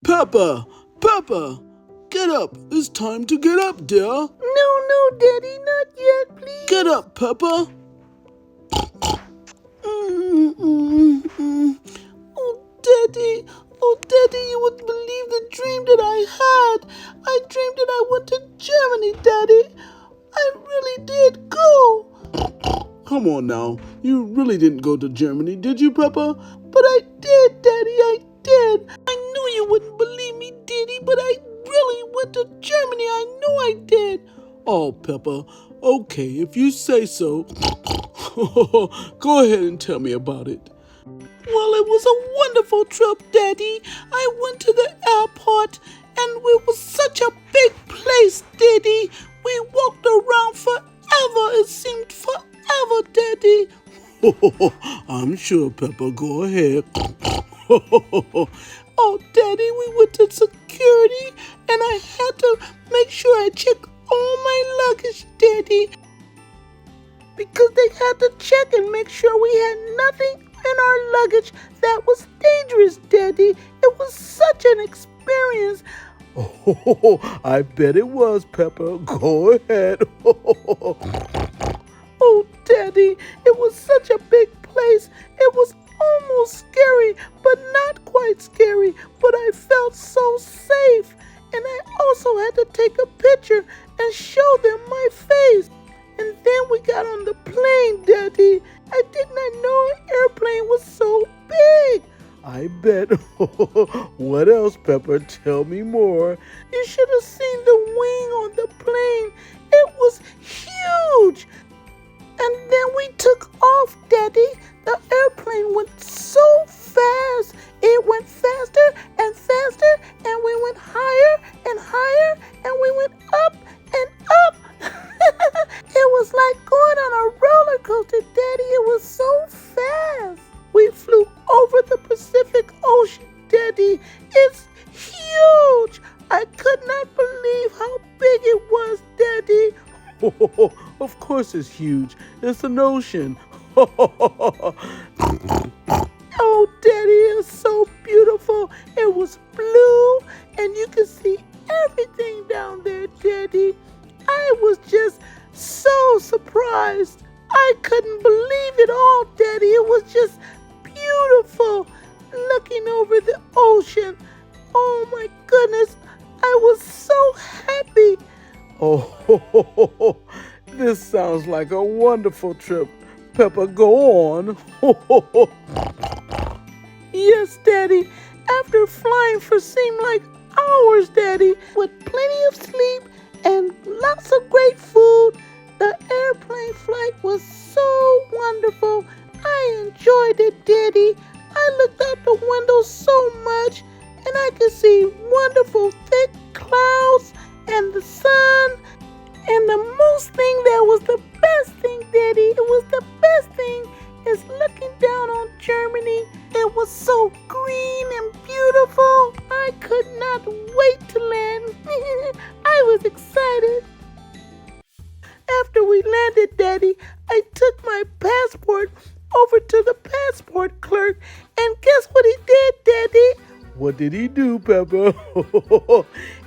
Peppa, Peppa, get up. It's time to get up, dear. No, Daddy, not yet, please. Get up, Peppa. Oh, Daddy, you wouldn't believe the dream that I had. I dreamed that I went to Germany, Daddy. I really did go. Come on now. You really didn't go to Germany, did you, Peppa? But I did, Daddy, I did. I knew you wouldn't believe me, Daddy, but I really went to Germany. I know I did. Oh, Peppa, okay, if you say so. Go ahead and tell me about it. Well, it was a wonderful trip, Daddy. I went to the airport, and it was such a big place, Daddy. We walked around forever. It seemed forever, Daddy. I'm sure, Peppa. Go ahead. Oh, Daddy, we went to security, and I had to make sure I checked all my luggage, Daddy. Because they had to check and make sure we had nothing in our luggage that was dangerous, Daddy. It was such an experience. Oh, I bet it was, Peppa. Go ahead. Oh, Daddy, it was such a big place. It was almost scary, but not quite scary. But I felt so safe. And I also had to take a picture and show them my face. And then we got on the plane, Daddy. I did not know an airplane was so big. I bet. What else, Peppa? Tell me more. You should have seen the wing on the plane. It was huge. And then we took off, Daddy. The airplane went so fast. It went faster and faster, and we went higher and higher, and we went up and up. It was like going on a roller coaster, Daddy. It was so fast. We flew over the Pacific Ocean, Daddy. It's huge. I could not believe how big it was, Daddy. Of course it's huge. It's an ocean. Oh, Daddy, it's so beautiful. It was blue, and you could see everything down there, Daddy. I was just so surprised. I couldn't believe it all, Daddy. It was just beautiful looking over the ocean. Oh, my goodness. I was so happy. Oh, this sounds like a wonderful trip. Peppa, go on. Yes, Daddy. After flying for seemed like hours, Daddy, with plenty of sleep and lots of great food, the airplane flight was so wonderful. I enjoyed it, Daddy. I looked out the window so much, and I could see wonderful thick clouds and the sun. And the most thing that was the best thing, Daddy, it was the best thing, is looking down on Germany. It was so green and beautiful. I could not wait to land. I was excited. After we landed, Daddy, I took my passport over to the passport clerk, and guess what he did, Daddy? What did he do, Peppa?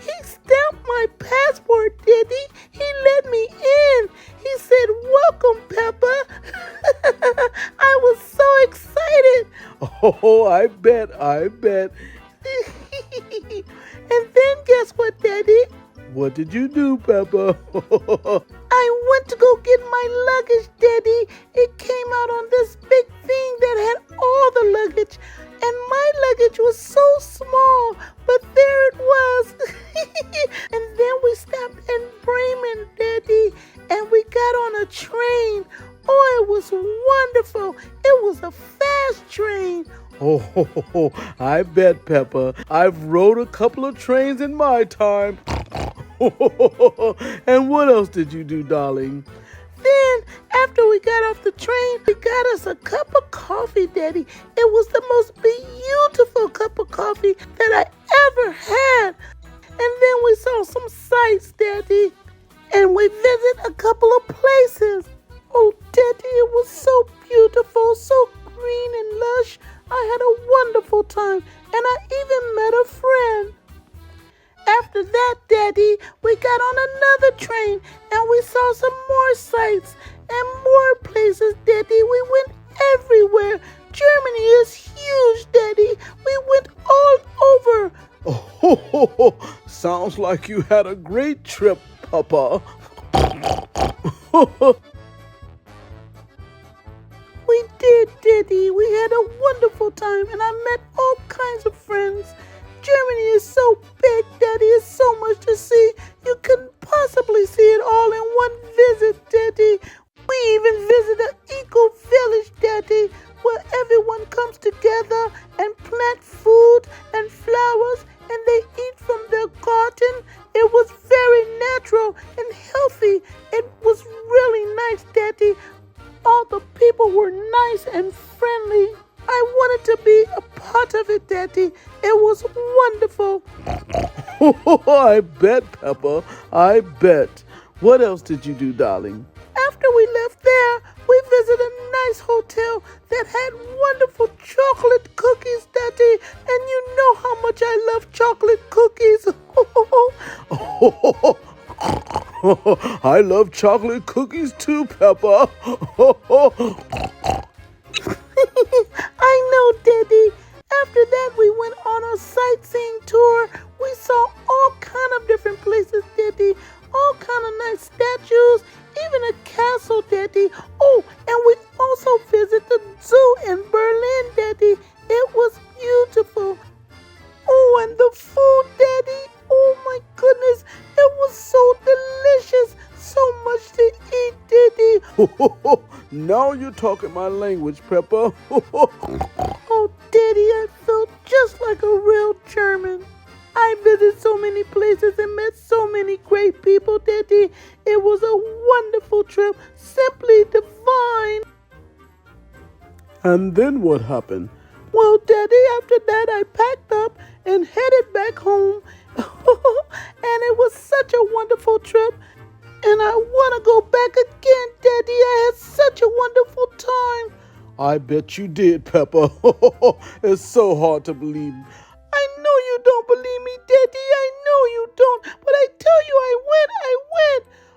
He stamped my passport, Daddy. He let me in. He said, "Welcome, Peppa." I was so excited. Oh, I bet. And then guess what, Daddy? What did you do, Peppa? I went to go get my luggage, Daddy. It came out on this big thing that had all the luggage. And my luggage was so small, but there it was. And then we stopped in Bremen, Daddy, and we got on a train. Oh, it was wonderful. It was a fast train. Oh, I bet, Peppa. I've rode a couple of trains in my time. And what else did you do, darling? Then, after we got off the train, we got us a cup of coffee, Daddy. It was the most beautiful cup of coffee that I ever had. And then we saw some sights, Daddy. And we visited a couple of places. Oh, Daddy, it was so beautiful, so green and lush. I had a wonderful time, and I even met a friend. After that, Daddy, we got on another train and we saw some more sights and more places, Daddy. We went everywhere. Germany is huge, Daddy. We went all over. Oh, sounds like you had a great trip, Papa. We did, Daddy. We had a wonderful time and I met all kinds of friends. Germany is so big, Daddy. It's so much to see. You couldn't possibly see it all in one visit, Daddy. We even visited an eco-village, Daddy, where everyone comes together and plant food and flowers and they eat from their garden. It was very natural and healthy. It was really nice, Daddy. All the people were nice and friendly. I wanted to be a part of it, Daddy. It was wonderful. I bet, Peppa. I bet. What else did you do, darling? After we left there, we visited a nice hotel that had wonderful chocolate cookies, Daddy. And you know how much I love chocolate cookies. I love chocolate cookies too, Peppa. I know, Daddy. After that, we went on a sightseeing tour. We saw all kind of different places, Daddy. All kind of nice statues, even a castle, Daddy. Oh, and we also visited the zoo in Berlin, Daddy. It was beautiful. Oh, and the food, Daddy. Oh, my goodness. It was so delicious. So much to eat, Daddy. Now you're talking my language, Peppa. Oh, Daddy, I felt just like a real German. I visited so many places and met so many great people, Daddy. It was a wonderful trip, simply divine. And then what happened? Well, Daddy, after that I packed up and headed back home. And it was such a wonderful trip. And I want to go back again, Daddy. I had such a wonderful time. I bet you did, Peppa. It's so hard to believe. I know you don't believe me, Daddy. I know you don't. But I tell you, I went.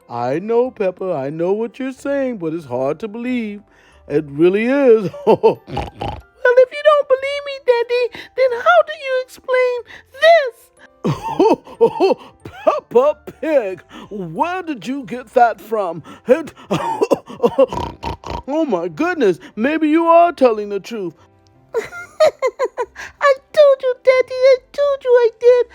I know, Peppa. I know what you're saying, but it's hard to believe. It really is. Well, if you don't believe me, Daddy, then how do you explain this? Peppa Pig, where did you get that from? Oh my goodness, maybe you are telling the truth. I told you, Daddy. I told you I did.